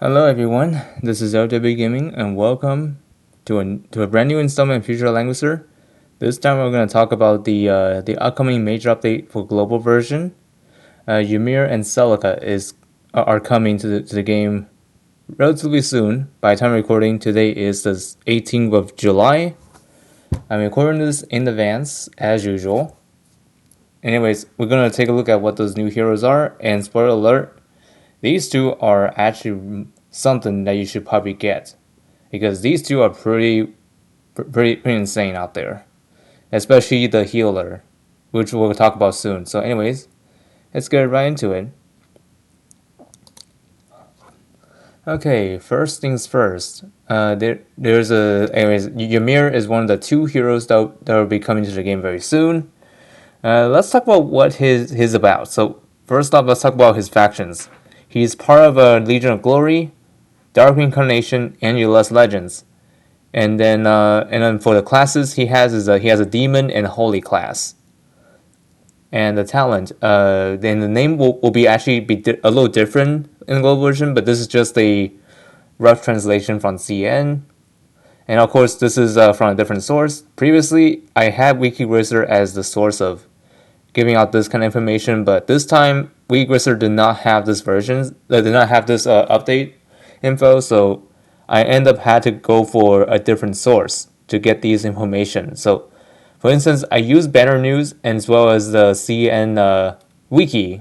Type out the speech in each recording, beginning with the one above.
Hello everyone, this is LW Gaming and welcome to a brand new installment of Future Langrisser. This time we're going to talk about the upcoming major update for global version. Ymir and Celica are coming to the game relatively soon. By the time recording, today is the 18th of July. I'm recording this in advance as usual. Anyways, we're going to take a look at what those new heroes are, and spoiler alert, these two are actually something that you should probably get, because these two are pretty insane out there, especially the healer, which we'll talk about soon. So, anyways, let's get right into it. Okay, first things first. Anyways, Ymir is one of the two heroes that will be coming to the game very soon. Let's talk about what his about. So first off, let's talk about his factions. He's part of a Legion of Glory, Dark Incarnation, and Ulus Legends. And then for the classes he has a Demon and Holy class. And the talent, then the name will be a little different in the global version, but this is just a rough translation from CN. And of course, this is from a different source. Previously, I had Langrisser as the source of giving out this kind of information, but this time Langrisser did not have this update info, so I end up had to go for a different source to get these information. So, for instance, I use Banner News as well as the CN wiki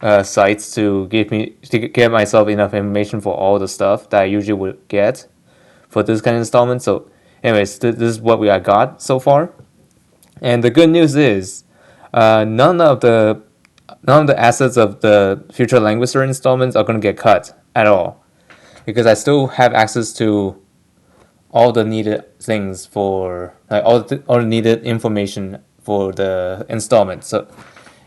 sites to get myself enough information for all the stuff that I usually would get for this kind of installment. So, anyways, this is what I got so far. And the good news is, none of the assets of the future Langrisser installments are going to get cut at all, because I still have access to all the needed things for all the needed information for the installment. So,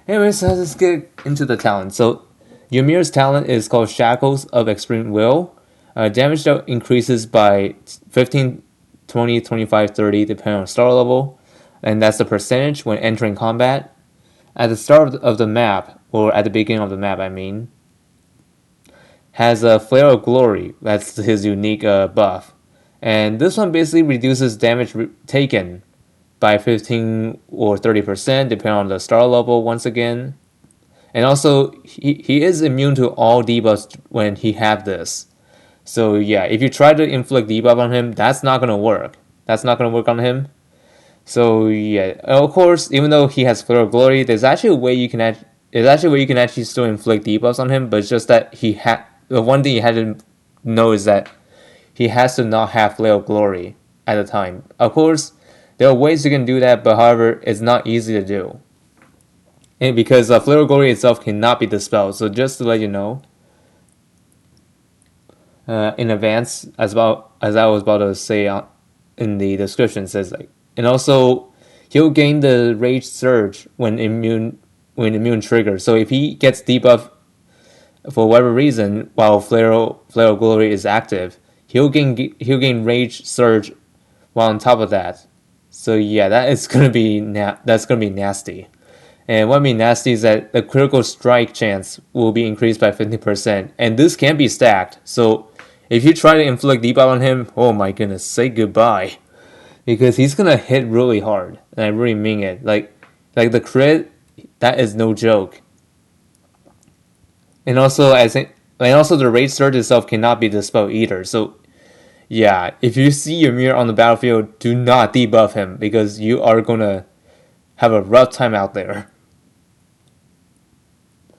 anyways, let's get into the talent. So, Ymir's talent is called Shackles of Extreme Will. Damage that increases by 15, 20, 25, 30, depending on star level, and that's the percentage when entering combat. At the start of the map, or at the beginning of the map, I mean, has a Flare of Glory. That's his unique buff. And this one basically reduces damage taken by 15 or 30%, depending on the star level once again. And also, he is immune to all debuffs when he have this. So yeah, if you try to inflict debuff on him, that's not going to work. That's not going to work on him. So yeah, of course, even though he has Flare of Glory, there's actually a way you can actually still inflict debuffs on him. But it's just that the one thing you had to know is that he has to not have Flare of Glory at the time. Of course, there are ways you can do that, but however, it's not easy to do. And because Flare of Glory itself cannot be dispelled. So just to let you know, in advance, as I was about to say in the description, says like, and also he'll gain the Rage Surge when immune triggers. So if he gets debuff for whatever reason while Flare of Glory is active, he'll gain Rage Surge while on top of that. So yeah, that's gonna be nasty. And what I mean nasty is that the critical strike chance will be increased by 50%, and this can be stacked. So if you try to inflict debuff on him, oh my goodness, say goodbye, because he's gonna hit really hard, and I really mean it. Like the crit, that is no joke. And also the rage surge itself cannot be dispelled either. So yeah, if you see Ymir on the battlefield, do not debuff him, because you are gonna have a rough time out there.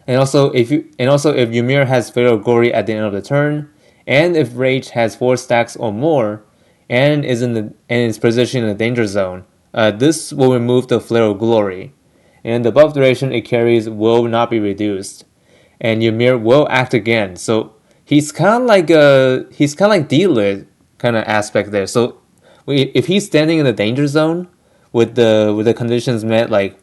And also if Ymir has Fatal Glory at the end of the turn, and if Rage has 4 stacks or more, and is positioned in the danger zone, this will remove the Flare of Glory, and the buff duration it carries will not be reduced, and Ymir will act again. So he's kind of like D-Lit kind of aspect there. So if he's standing in the danger zone with the conditions met, like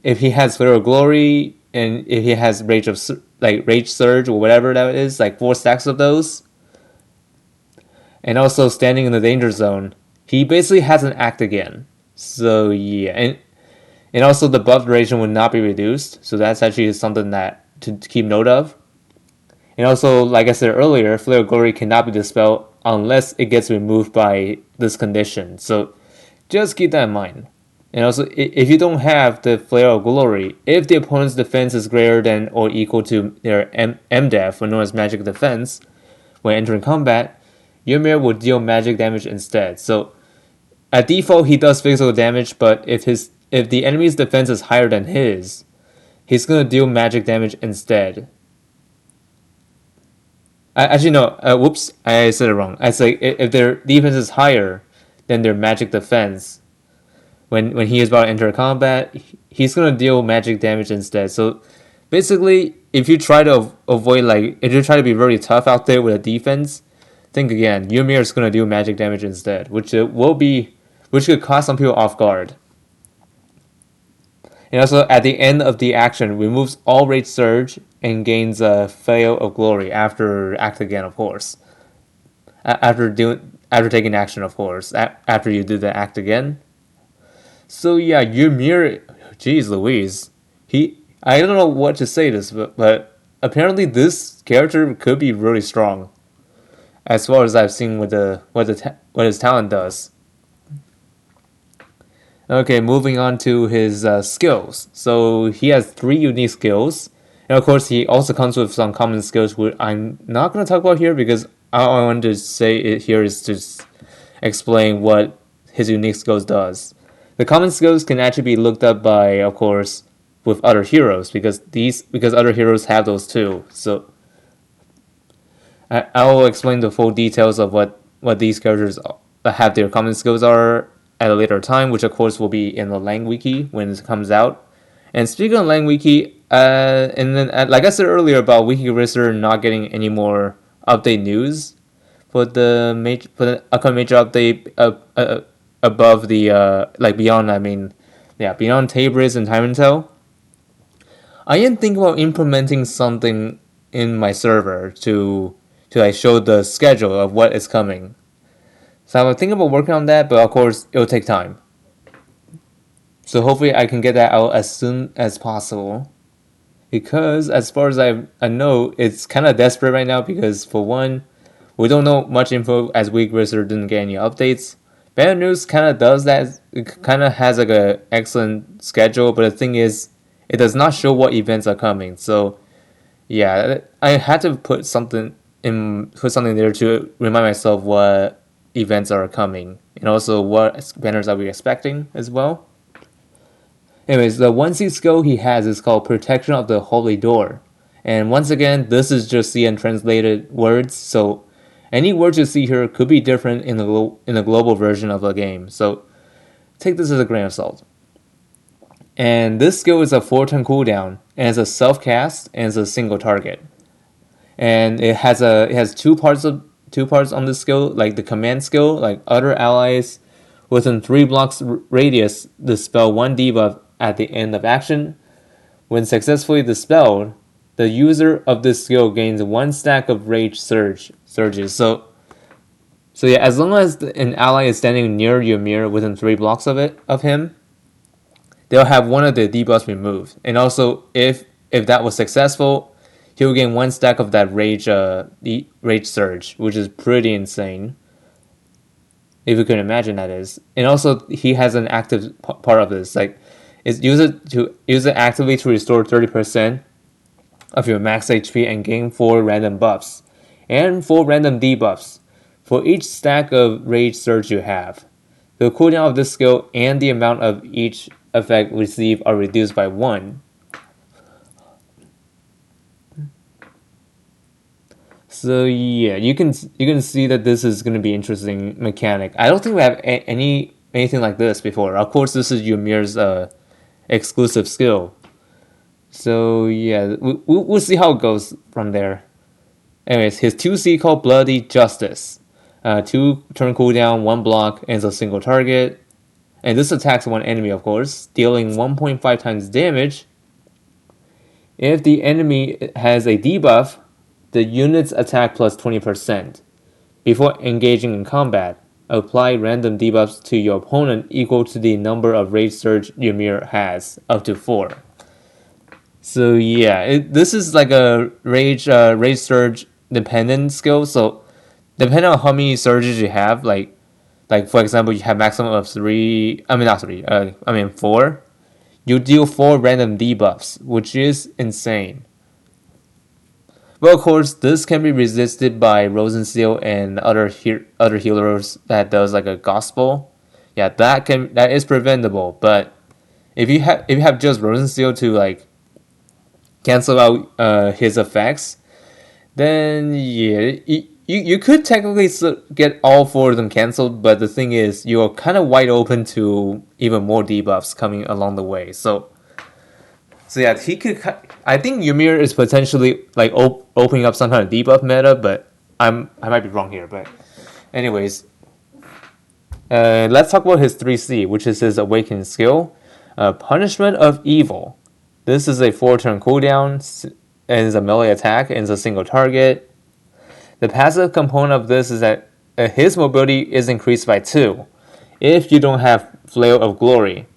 if he has Flare of Glory and if he has Rage Surge or whatever that is, like 4 stacks of those, and also standing in the danger zone, he basically has an act again. So yeah, and also the buff duration will not be reduced. So that's actually something that to keep note of. And also, like I said earlier, Flare of Glory cannot be dispelled unless it gets removed by this condition. So just keep that in mind. And also, if you don't have the Flare of Glory, if the opponent's defense is greater than or equal to their MDEF, or known as Magic Defense, when entering combat, Ymir will deal magic damage instead. So at default, he does physical damage, but if the enemy's defense is higher than his, he's gonna deal magic damage instead. Actually, no. Whoops, I said it wrong. I say if their defense is higher than their magic defense, when he is about to enter combat, he's gonna deal magic damage instead. So basically, if you try to avoid if you try to be very tough out there with a defense, think again. Ymir is gonna do magic damage instead, which could cause some people off guard. And also at the end of the action, removes all rage surge and gains a fail of glory after act again, of course. After taking action, of course. After you do the act again. So yeah, Ymir, jeez Louise, I don't know what to say this, but apparently this character could be really strong, as far as I've seen with what his talent does. Okay, moving on to his skills. So he has 3 unique skills, and of course he also comes with some common skills, which I'm not going to talk about here because all I want to say it here is to explain what his unique skills does. The common skills can actually be looked up by, of course, with other heroes because other heroes have those too. So I will explain the full details of what these characters have their common skills are at a later time, which of course will be in the Lang Wiki when it comes out. And speaking of Lang Wiki, and then like I said earlier about Langrisser not getting any more update news for the upcoming major update above the beyond, I mean, yeah, beyond Tabriz and Tyrantel. I am thinking about implementing something in my server to like show the schedule of what is coming. So I'm thinking about working on that, but of course it'll take time. So hopefully I can get that out as soon as possible. Because as far as I know, it's kind of desperate right now because for one, we don't know much info as Weakrisser didn't get any updates. Bad News kind of does that. It kind of has like a excellent schedule, but the thing is, it does not show what events are coming. So yeah, I had to put something there to remind myself what events are coming and also what banners are we expecting as well. Anyways, the 1C skill he has is called Protection of the Holy Door. And once again, this is just CN translated words, so any words you see here could be different in the global version of the game. So take this as a grain of salt. And this skill is a 4-turn cooldown, and it's a self-cast, and it's a single target. And it has two parts on the skill, like the command skill, like other allies within 3 blocks radius dispel 1 debuff at the end of action. When successfully dispelled, the user of this skill gains 1 stack of rage surges. So yeah, as long as an ally is standing near Ymir within 3 blocks of him, they'll have one of the debuffs removed. And also, if that was successful, he'll gain 1 stack of that rage surge, which is pretty insane. If you can imagine, that is. And also, he has an active part of this, like use it actively to restore 30% of your max HP and gain 4 random buffs and 4 random debuffs for each stack of rage surge you have. The cooldown of this skill and the amount of each effect received are reduced by 1. So yeah, you can see that this is going to be interesting mechanic. I don't think we have anything like this before. Of course, this is Ymir's exclusive skill. So yeah, we'll see how it goes from there. Anyways, his 2C called Bloody Justice. 2 turn cooldown, 1 block, and it's a single target. And this attacks 1 enemy, of course, dealing 1.5 times damage. If the enemy has a debuff, the unit's attack plus 20%. Before engaging in combat, apply random debuffs to your opponent equal to the number of rage surge Ymir has, up to 4. So yeah, this is like a rage surge dependent skill. So depending on how many surges you have, like for example, you have maximum of three. I mean not three. I mean four. You deal four random debuffs, which is insane. But of course, this can be resisted by Rosensteel and other healers that does like a gospel. Yeah, that is preventable. But if you have just Rosensteel to like cancel out his effects, then yeah, you could technically get all four of them canceled. But the thing is, you're kind of wide open to even more debuffs coming along the way. So yeah, he could. I think Ymir is potentially like opening up some kind of debuff meta, but I might be wrong here. But anyways, let's talk about his 3C, which is his awakening skill, punishment of evil. This is a 4-turn cooldown and is a melee attack and is a single target. The passive component of this is that his mobility is increased by 2 if you don't have Flail of Glory.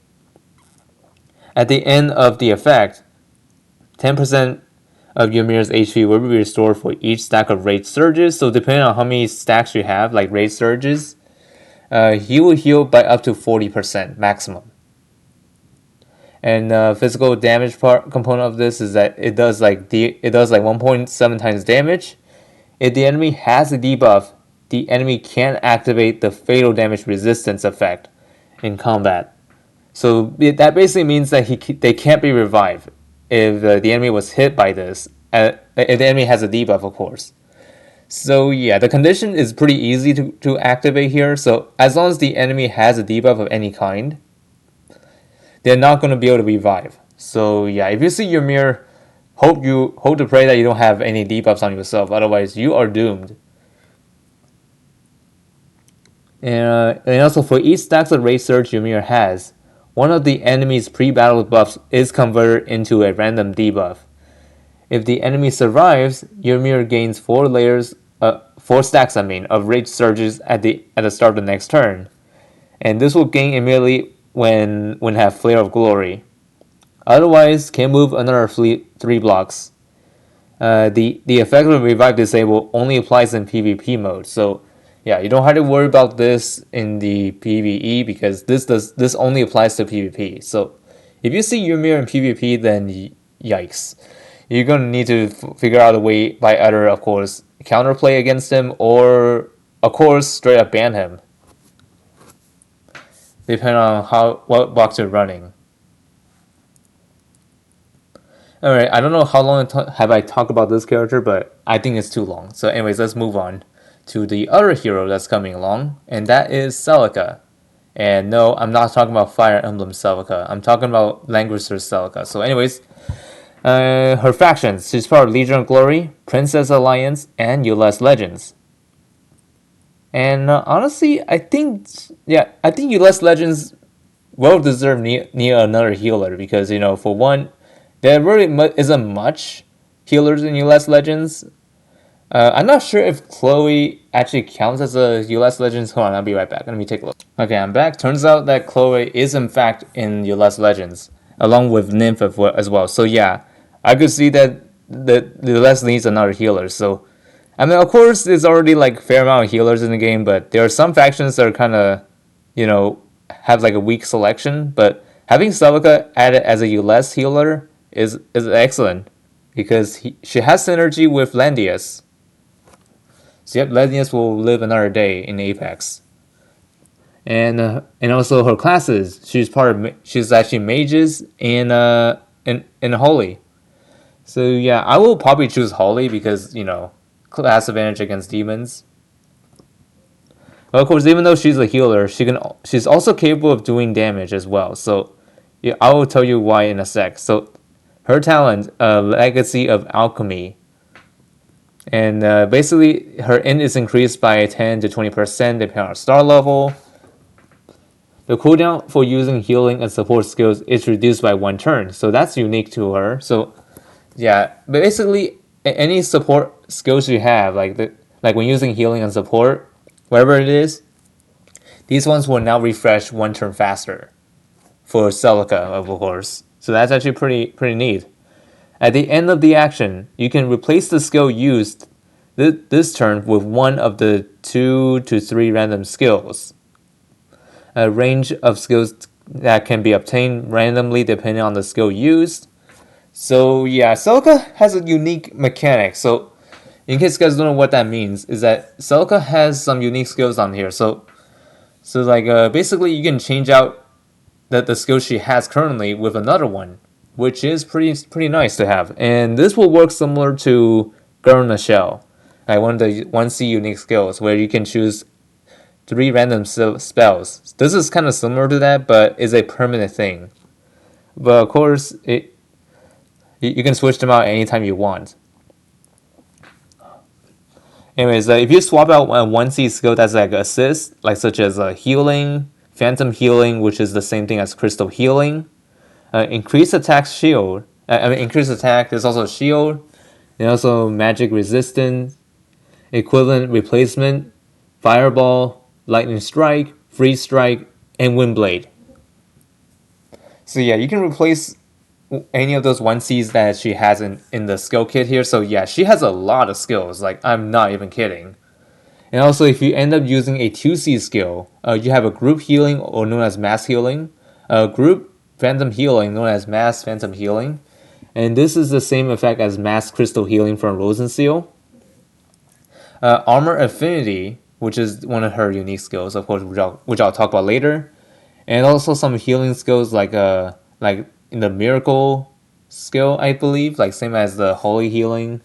At the end of the effect, 10% of Ymir's HP will be restored for each stack of Rage Surges. So depending on how many stacks you have, like Rage Surges, he will heal by up to 40% maximum. And physical damage part component of this is that it does like 1.7 times damage. If the enemy has a debuff, the enemy can activate the fatal damage resistance effect in combat. So that basically means that they can't be revived if the enemy was hit by this. If the enemy has a debuff, of course. So yeah, the condition is pretty easy to activate here. So as long as the enemy has a debuff of any kind, they're not going to be able to revive. So yeah, if you see your mirror, hope to pray that you don't have any debuffs on yourself. Otherwise, you are doomed. And also for each stacks of Rage Surge Ymir has, one of the enemy's pre-battle buffs is converted into a random debuff. If the enemy survives, Ymir gains 4 stacks of Rage Surges at the start of the next turn, and this will gain immediately when have Flare of Glory. Otherwise, can move another 3 blocks. The effect of Revive Disable only applies in PvP mode, so yeah, you don't have to worry about this in the PvE because this only applies to PvP. So if you see Ymir in PvP, then yikes, you're gonna need to figure out a way by either, of course, counterplay against him or, of course, straight up ban him, depending on what box you're running. All right, I don't know how long have I talked about this character, but I think it's too long. So, anyways, let's move on to the other hero that's coming along, and that is Celica. And no, I'm not talking about Fire Emblem Celica. I'm talking about Langrisser Celica. So, anyways, her factions. She's part of Legion of Glory, Princess Alliance, and Ulysses Legends. And honestly, I think Ulysses Legends well deserve need another healer because for one, there really isn't much healers in Ulysses Legends. I'm not sure if Chloe actually counts as a Ulysses Legends. Hold on, I'll be right back. Let me take a look. Okay, I'm back. Turns out that Chloe is in fact in Ulysses Legends, along with Nymph as well. So yeah, I could see that the Ulysses needs another healer. So, I mean, of course, there's already like a fair amount of healers in the game, but there are some factions that are kind of, you know, have like a weak selection. But having Celica added as a Ulysses healer is excellent because she has synergy with Landius. So yep, Landius will live another day in Apex. And also her classes. She's actually mages and holy. So yeah, I will probably choose holy because class advantage against demons. But of course, even though she's a healer, she's also capable of doing damage as well. So yeah, I will tell you why in a sec. So her talent, Legacy of Alchemy, and basically her int is increased by 10 to 20% depending on star level. The cooldown for using healing and support skills is reduced by 1 turn, so that's unique to her. So yeah, but basically any support skills you have, like when using healing and support, whatever it is, these ones will now refresh 1 turn faster for Celica, of course. So that's actually pretty neat. At the end of the action, you can replace the skill used this turn with one of the 2 to 3 random skills. A range of skills that can be obtained randomly depending on the skill used. So yeah, Celica has a unique mechanic. So in case you guys don't know what that means, is that Celica has some unique skills on here. So like basically you can change out the skill she has currently with another one, which is pretty nice to have. And this will work similar to Girl in the Shell, like one of the 1C unique skills where you can choose 3 random spells. This is kind of similar to that, but is a permanent thing. But of course, you can switch them out anytime you want. Anyways, if you swap out a 1C skill that's like assist, like such as healing, phantom healing, which is the same thing as crystal healing, increase attack shield. Increase attack. There's also shield, and also magic resistance, equivalent replacement, fireball, lightning strike, freeze strike, and wind blade. So yeah, you can replace any of those 1Cs that she has in the skill kit here. So yeah, she has a lot of skills. Like I'm not even kidding. And also, if you end up using a 2C skill, you have a group healing or known as mass healing, a group phantom healing known as mass phantom healing, and this is the same effect as mass crystal healing from Rosen Seal. Armor affinity, which is one of her unique skills, of course, which I'll talk about later, and also some healing skills like in the miracle skill, I believe, like same as the holy healing.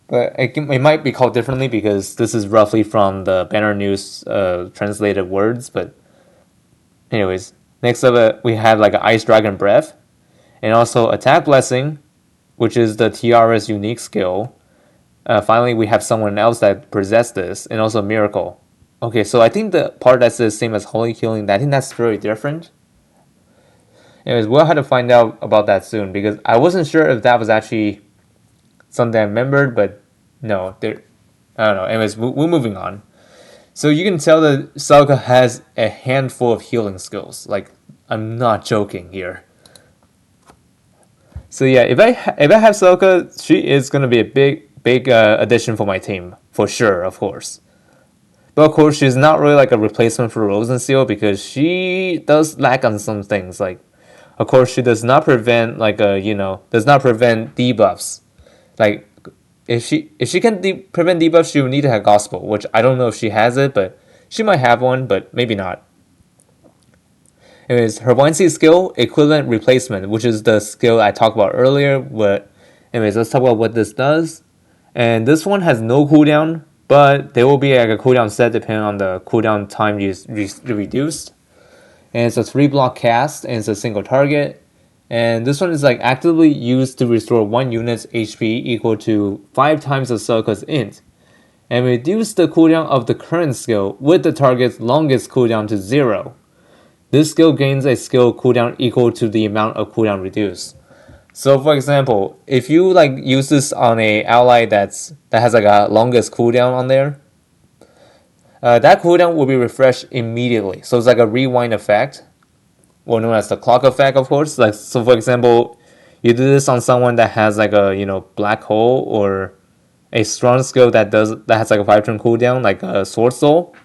But it might be called differently because this is roughly from the Banner News translated words. But anyways, next up we have like an Ice Dragon Breath, and also Attack Blessing, which is the Tiara's unique skill. Finally, we have someone else that possesses this, and also Miracle. Okay, so I think the part that's the same as Holy Healing, I think that's very different. Anyways, we'll have to find out about that soon because I wasn't sure if that was actually something I remembered, but no, I don't know. Anyways, we're moving on. So you can tell that Celica has a handful of healing skills. Like I'm not joking here. So yeah, if I have Celica, she is gonna be a big addition for my team for sure, of course. But of course, she's not really like a replacement for Rosenseal because she does lack on some things. Like, of course, she does not prevent does not prevent debuffs. Like if she can prevent debuffs, she would need to have gospel, which I don't know if she has it, but she might have one, but maybe not. Anyways, her 1C skill, equivalent replacement, which is the skill I talked about earlier. Anyways, let's talk about what this does. And this one has no cooldown, but there will be like a cooldown set depending on the cooldown time reduced. And it's a 3-block cast, and it's a single target. And this one is like actively used to restore 1 unit's HP equal to 5 times the Celica's int, and reduce the cooldown of the current skill with the target's longest cooldown to 0. This skill gains a skill cooldown equal to the amount of cooldown reduced. So for example, if you like use this on a ally that has like a longest cooldown on there, that cooldown will be refreshed immediately. So it's like a rewind effect, or known as the clock effect, of course. Like so, for example, you do this on someone that has like a black hole or a strong skill that has like a 5-turn cooldown, like a sword soul.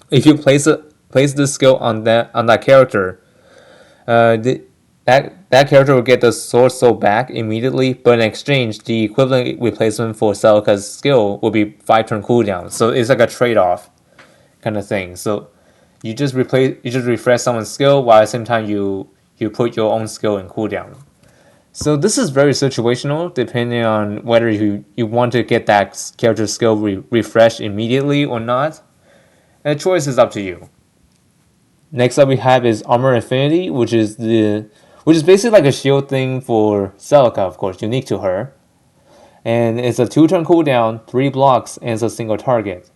If you place this skill on that character, that character will get the sword soul back immediately, but in exchange, the equivalent replacement for Celica's skill will be 5-turn cooldown. So it's like a trade-off kind of thing. So you just refresh someone's skill while at the same time you put your own skill in cooldown. So this is very situational depending on whether you want to get that character's skill refreshed immediately or not. And the choice is up to you. Next up we have is Armor Affinity, which is basically like a shield thing for Celica, of course, unique to her. And it's a 2-turn cooldown, 3 blocks, and it's a single target.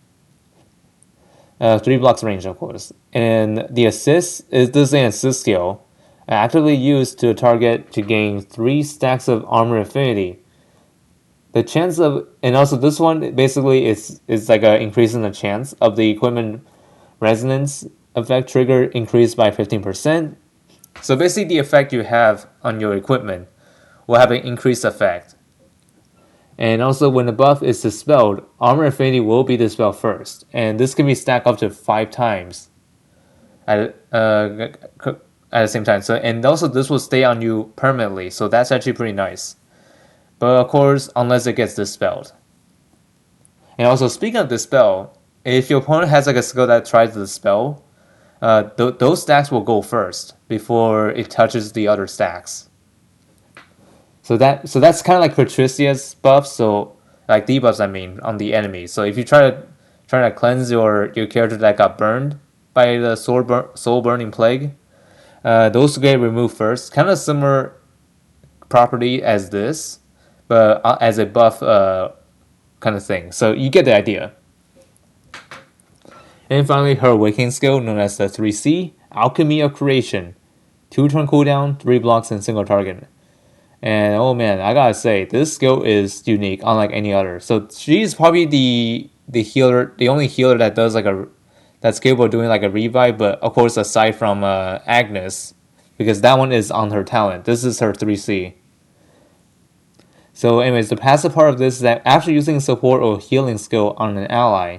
3 blocks range, of course. And the assist is this an assist skill, actively used to target to gain 3 stacks of armor affinity. The chance of, and also this one basically is like increasing the chance of the equipment resonance effect trigger increased by 15%. So basically, the effect you have on your equipment will have an increased effect. And also, when the buff is dispelled, armor affinity will be dispelled first, and this can be stacked up to 5 times at the same time. So, and also this will stay on you permanently. So that's actually pretty nice. But of course, unless it gets dispelled. And also, speaking of dispel, if your opponent has like a skill that tries to dispel, those stacks will go first before it touches the other stacks. So that's kind of like Patricia's buff. So like debuffs, I mean, on the enemy. So if you try to cleanse your character that got burned by the soul burning plague, those get removed first. Kind of similar property as this, but as a buff kind of thing. So you get the idea. And finally, her awakening skill, known as the 3C, Alchemy of Creation. 2-turn cooldown, 3 blocks, and single target. And oh man, I gotta say, this skill is unique, unlike any other. So she's probably the healer, the only healer that does that's capable of doing like a revive. But of course, aside from Agnes, because that one is on her talent. This is her 3C. So, anyways, the passive part of this is that after using support or healing skill on an ally,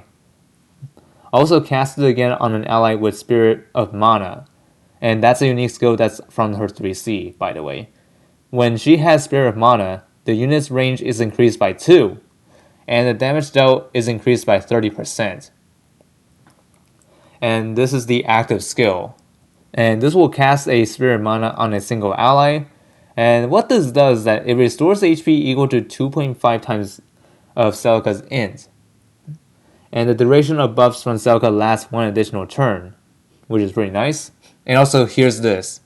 also cast it again on an ally with Spirit of Mana, and that's a unique skill that's from her 3C, by the way. When she has Spirit of Mana, the unit's range is increased by 2, and the damage dealt is increased by 30%. And this is the active skill. And this will cast a Spirit of Mana on a single ally. And what this does is that it restores HP equal to 2.5 times of Celica's int. And the duration of buffs from Celica lasts 1 additional turn, which is pretty nice. And also, here's this.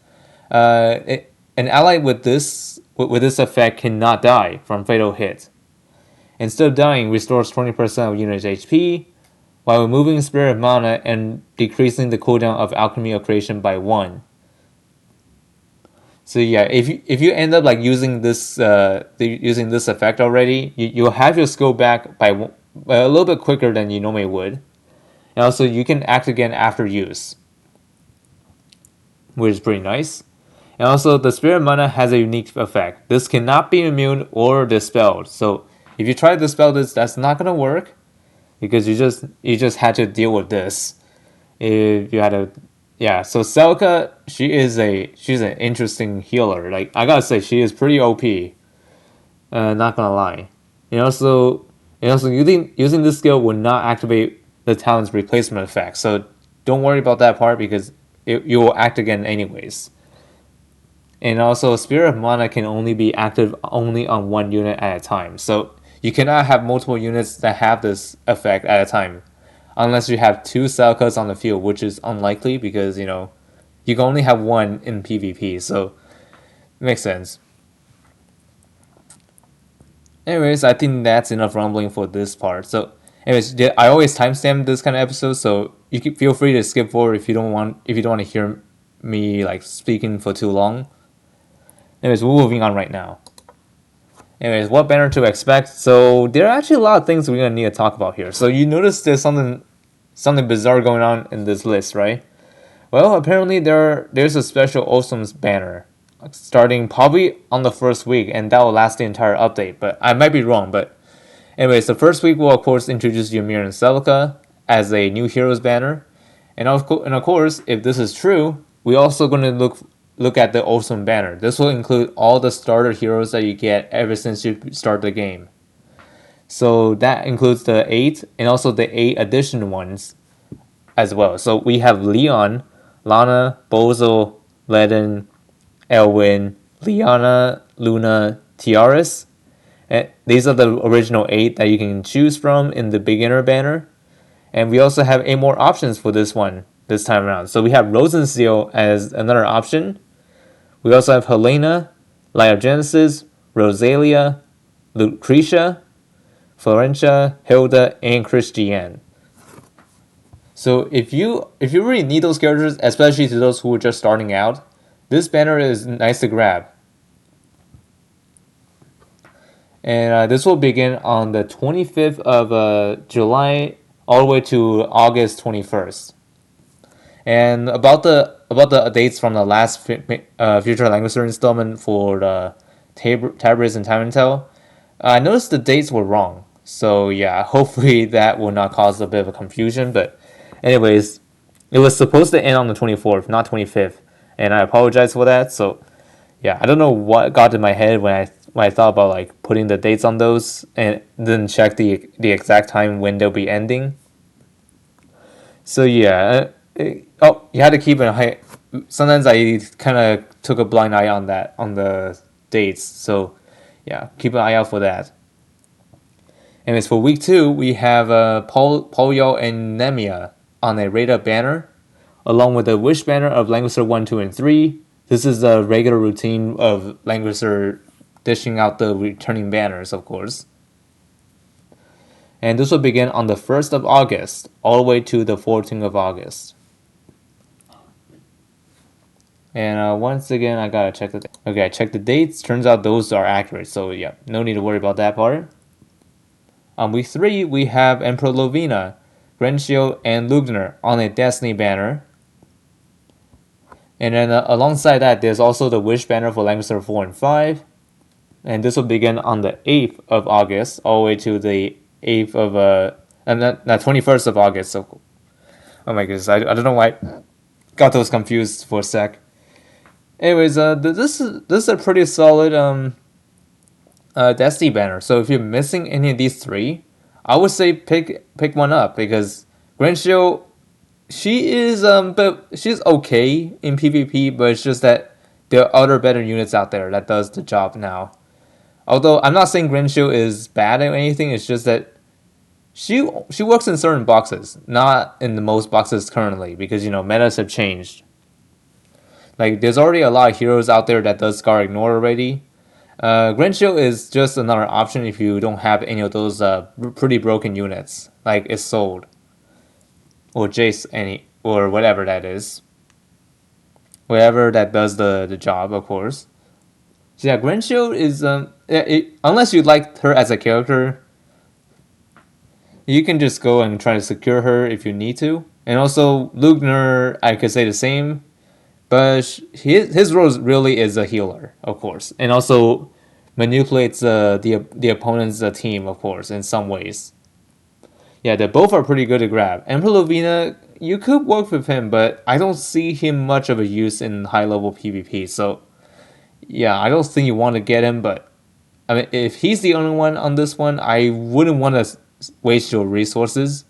An ally with this effect cannot die from fatal hit. Instead of dying, restores 20% of unit's HP, while removing Spirit of Mana and decreasing the cooldown of Alchemy of Creation by 1. So yeah, if you end up like using this effect already, you'll have your skill back by a little bit quicker than you normally would, and also you can act again after use, which is pretty nice. And also, the Spirit Mana has a unique effect. This cannot be immune or dispelled. So if you try to dispel this, that's not gonna work because you just had to deal with this. If you had to, yeah. So Celica, she's an interesting healer. Like I gotta say, she is pretty OP. Not gonna lie. And also using this skill will not activate the talent's replacement effect. So don't worry about that part because you will act again anyways. And also, Spirit of Mana can only be active only on one unit at a time. So you cannot have multiple units that have this effect at a time, unless you have 2 Celicas on the field, which is unlikely because you can only have one in PvP. So it makes sense. Anyways, I think that's enough rumbling for this part. So, anyways, I always timestamp this kind of episode, so you can feel free to skip forward if you don't want to hear me like speaking for too long. Anyways, we're moving on right now. Anyways, what banner to expect? So there are actually a lot of things we're gonna need to talk about here. So you notice there's something bizarre going on in this list, right? Well, apparently there's a special Awesomes banner starting probably on the first week, and that will last the entire update. But I might be wrong. But anyways, the first week will of course introduce Ymir and Celica as a new heroes banner, and of course, if this is true, we're also going to look at the Awesome banner. This will include all the starter heroes that you get ever since you start the game. So that includes the 8 and also the 8 additional ones as well. So we have Leon, Lana, Bozo, Ledin, Elwyn, Liana, Luna, Tiaris. And these are the original 8 that you can choose from in the beginner banner. And we also have 8 more options for this one this time around. So we have Rosensteel as another option. We also have Helena, Lyergenesis, Rosalia, Lucretia, Florentia, Hilda, and Christiane. So if you really need those characters, especially to those who are just starting out, this banner is nice to grab. And this will begin on the 25th of July all the way to August 21st. And about the about the dates from the last Future Langrisser installment for the Tabriz and Tarantel. I noticed the dates were wrong. So yeah, hopefully that will not cause a bit of a confusion. But anyways, it was supposed to end on the 24th, not 25th, and I apologize for that. So yeah, I don't know what got in my head when I thought about like putting the dates on those and then check the exact time when they'll be ending. So yeah, oh, you had to keep an eye. Sometimes I kind of took a blind eye on that on the dates. So yeah, keep an eye out for that. Anyways, for week 2, we have Polyo and Nemia on a radar banner, along with the wish banner of Langrisser 1, 2, and 3. This is the regular routine of Langrisser dishing out the returning banners, of course. And this will begin on the 1st of August, all the way to the 14th of August. And once again, I gotta check the. Okay, I checked the dates. Turns out those are accurate, so yeah, no need to worry about that part. On week 3, we have Emperor Lovina, Grencio, and Lugner on a Destiny banner. And then alongside that, there's also the Wish banner for Langrisser 4 and 5. And this will begin on the 8th of August, all the way to the 8th of, not 21st of August. So, oh my goodness, I don't know why I got those confused for a sec. Anyways, this is a pretty solid Destiny banner. So if you're missing any of these three, I would say pick one up because Grencio, she is but she's okay in PvP, but it's just that there are other better units out there that does the job now. Although I'm not saying Grencio is bad or anything, it's just that she works in certain boxes, not in the most boxes currently because metas have changed. Like there's already a lot of heroes out there that does Scar Ignore already. Grencio is just another option if you don't have any of those pretty broken units, like Isolde or Jace any or whatever that is, whatever that does the job, of course. So yeah, Grencio is unless you like her as a character, you can just go and try to secure her if you need to. And also Lugner, I could say the same, but his role really is a healer, of course, and also manipulates the opponent's team, of course, in some ways. Yeah, they both are pretty good to grab. Emperor Lovina, you could work with him, but I don't see him much of a use in high level PvP. So yeah, I don't think you want to get him. But I mean, if he's the only one on this one, I wouldn't want to waste your resources,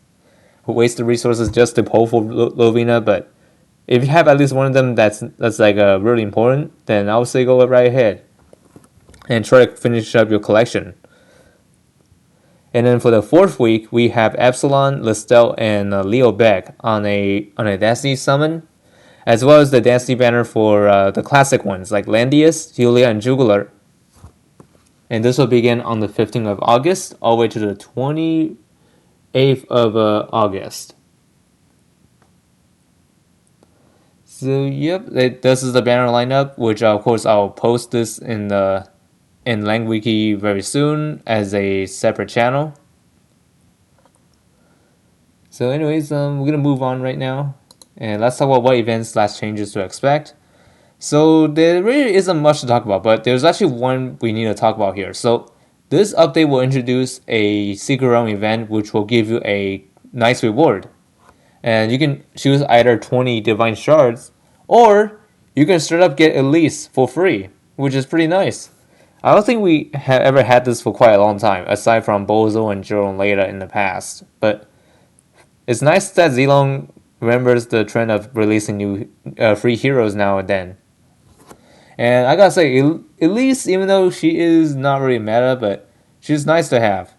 waste the resources just to pull for Lovina. But if you have at least one of them that's like really important, then I would say go right ahead and try to finish up your collection. And then for the 4th week, we have Epsilon, Listel, and Leo Beck on a Destiny summon, as well as the Destiny banner for the classic ones like Landius, Julia, and Jugular. And this will begin on the 15th of August, all the way to the 28th of August. So yep, this is the banner lineup, which of course I'll post this in LangWiki very soon as a separate channel. So anyways, we're gonna move on right now, and let's talk about what events / changes to expect. So there really isn't much to talk about, but there's actually one we need to talk about here. So this update will introduce a Secret Realm event, which will give you a nice reward. And you can choose either 20 Divine Shards, or you can straight up get Elise for free, which is pretty nice. I don't think we have ever had this for quite a long time, aside from Bozo and Jiro and Leda in the past. But it's nice that Zilong remembers the trend of releasing new free heroes now and then. And I gotta say, Elise, even though she is not really meta, but she's nice to have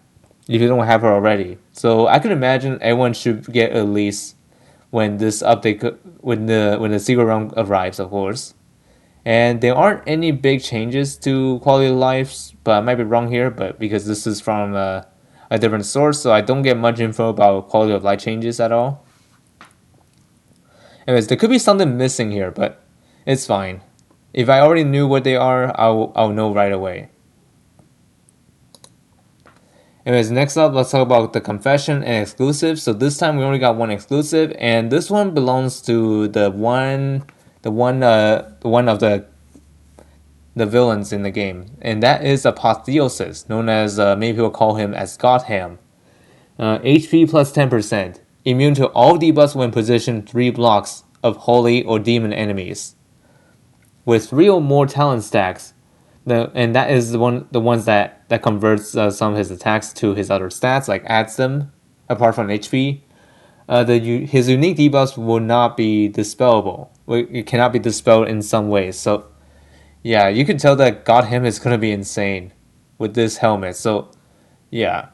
if you don't have her already. So I can imagine everyone should get Elise when this update, when the Secret Realm arrives, of course. And there aren't any big changes to quality of life, but I might be wrong here. But because this is from a different source, so I don't get much info about quality of life changes at all. Anyways, there could be something missing here, but it's fine. If I already knew what they are, I'll know right away. Anyways, next up, let's talk about the confession and exclusive. So this time we only got one exclusive, and this one belongs to the one the one of the villains in the game, and that is Apotheosis, known as many people call him as Gotham. HP plus 10%, immune to all debuffs when positioned 3 blocks of holy or demon enemies. With 3 or more talent stacks, and that is the ones that converts some of his attacks to his other stats, like adds them apart from HP. His unique debuffs will not be dispellable. It cannot be dispelled in some ways. So yeah, you can tell that Gotham is gonna be insane with this helmet. So yeah,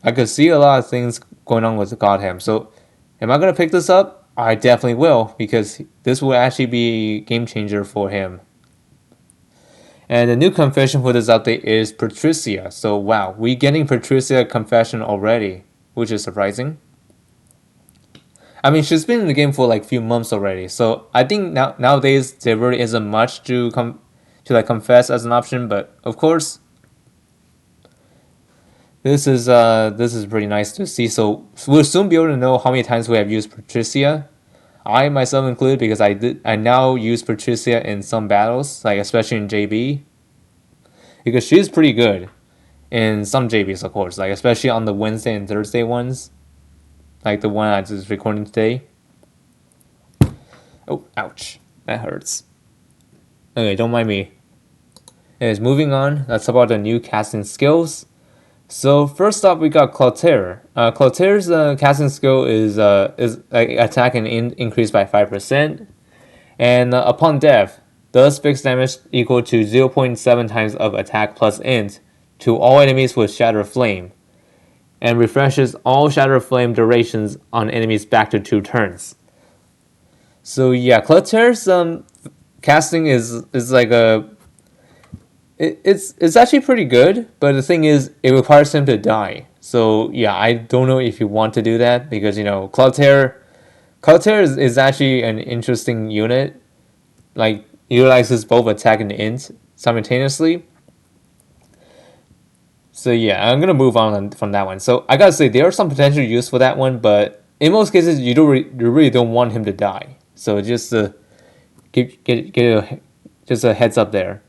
I could see a lot of things going on with Gotham. So am I gonna pick this up? I definitely will, because this will actually be a game changer for him. And the new confession for this update is Patricia. So wow, we getting Patricia confession already, which is surprising. I mean, she's been in the game for like few months already, so I think nowadays there really isn't much to like confess as an option. But of course, this is pretty nice to see. So we'll soon be able to know how many times we have used Patricia. I myself included, because I now use Patricia in some battles, like especially in JB, because she's pretty good in some JBs, of course, like especially on the Wednesday and Thursday ones, like the one I just recording today. Oh, ouch, that hurts. Okay, don't mind me. Anyways, moving on, let's talk about the new casting skills. So first up, we got Clotaire. Clotaire's casting skill is attack and increase by 5%, and upon death, does fixed damage equal to 0.7 times of attack plus int to all enemies with Shatter Flame, and refreshes all Shatter Flame durations on enemies back to 2 turns. So yeah, Clotaire's casting is like a it's actually pretty good, but the thing is, it requires him to die. So yeah, I don't know if you want to do that, because Clotaire is actually an interesting unit. Like, utilizes both attack and int simultaneously. So yeah, I'm gonna move on from that one. So I gotta say, there are some potential use for that one, but in most cases, you really don't want him to die. So just just a heads up there.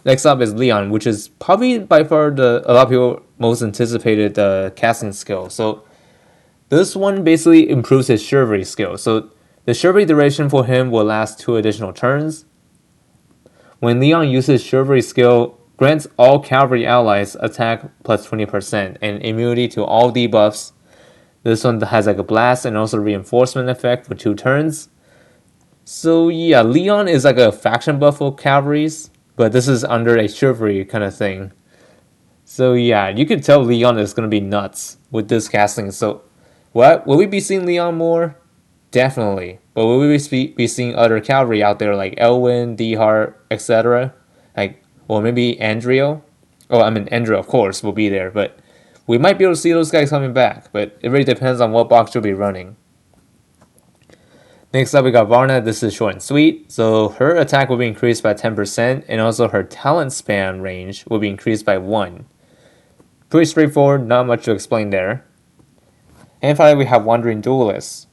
Next up is Leon, which is probably by far a lot of people most anticipated casting skill. So this one basically improves his chivalry skill. So the chivalry duration for him will last 2 additional turns. When Leon uses chivalry skill, grants all cavalry allies attack plus 20% and immunity to all debuffs. This one has like a blast and also reinforcement effect for 2 turns. So yeah, Leon is like a faction buff for cavalries, but this is under a chivalry kind of thing. So yeah, you could tell Leon is gonna be nuts with this casting. So what will we be seeing Leon more? Definitely. But will we be seeing other cavalry out there like Elwyn, Dehart, etc.? Like, or maybe Andrio? Oh, I mean Andrio, of course, will be there, but we might be able to see those guys coming back. But it really depends on what box you'll be running. Next up, we got Varna. This is short and sweet. So her attack will be increased by 10%, and also her talent span range will be increased by 1. Pretty straightforward, not much to explain there. And finally, we have Wandering Duelist.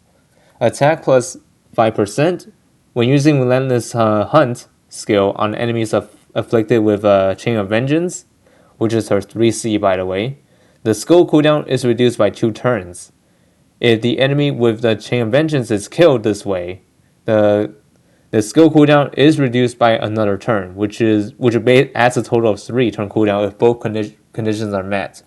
Attack plus 5%. When using Relentless Hunt skill on enemies afflicted with Chain of Vengeance, which is her 3C by the way, the skill cooldown is reduced by 2 turns. If the enemy with the Chain of Vengeance is killed this way, the skill cooldown is reduced by another turn, which adds a total of 3 turn cooldown if both conditions are met.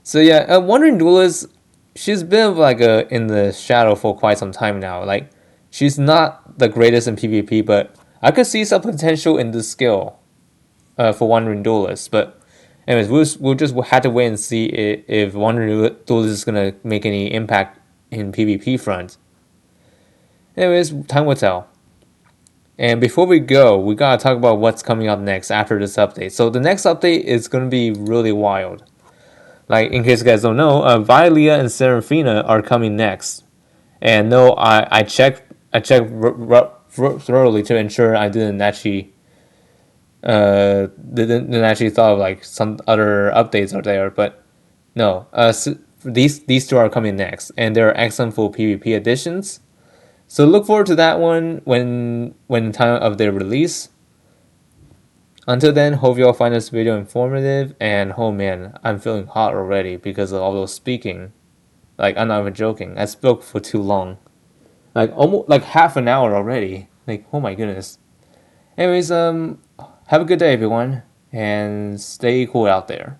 So yeah, Wandering Duelist, she's been like in the shadow for quite some time now. Like, she's not the greatest in PvP, but I could see some potential in this skill for Wandering Duelist. But anyways, we'll just have to wait and see if Wandering Duelist is gonna make any impact in PvP front. Anyways, time will tell. And before we go, we gotta talk about what's coming up next after this update. So the next update is gonna be really wild. Like, in case you guys don't know, Vialia and Seraphina are coming next. And no, I checked thoroughly to ensure I didn't actually thought of like some other updates are there, but no. these two are coming next, and they're excellent for PvP additions. So look forward to that one when the time of their release. Until then, hope you all find this video informative. And oh man, I'm feeling hot already because of all those speaking. Like I'm not even joking. I spoke for too long, like almost like half an hour already. Like oh my goodness. Anyways, have a good day, everyone, and stay cool out there.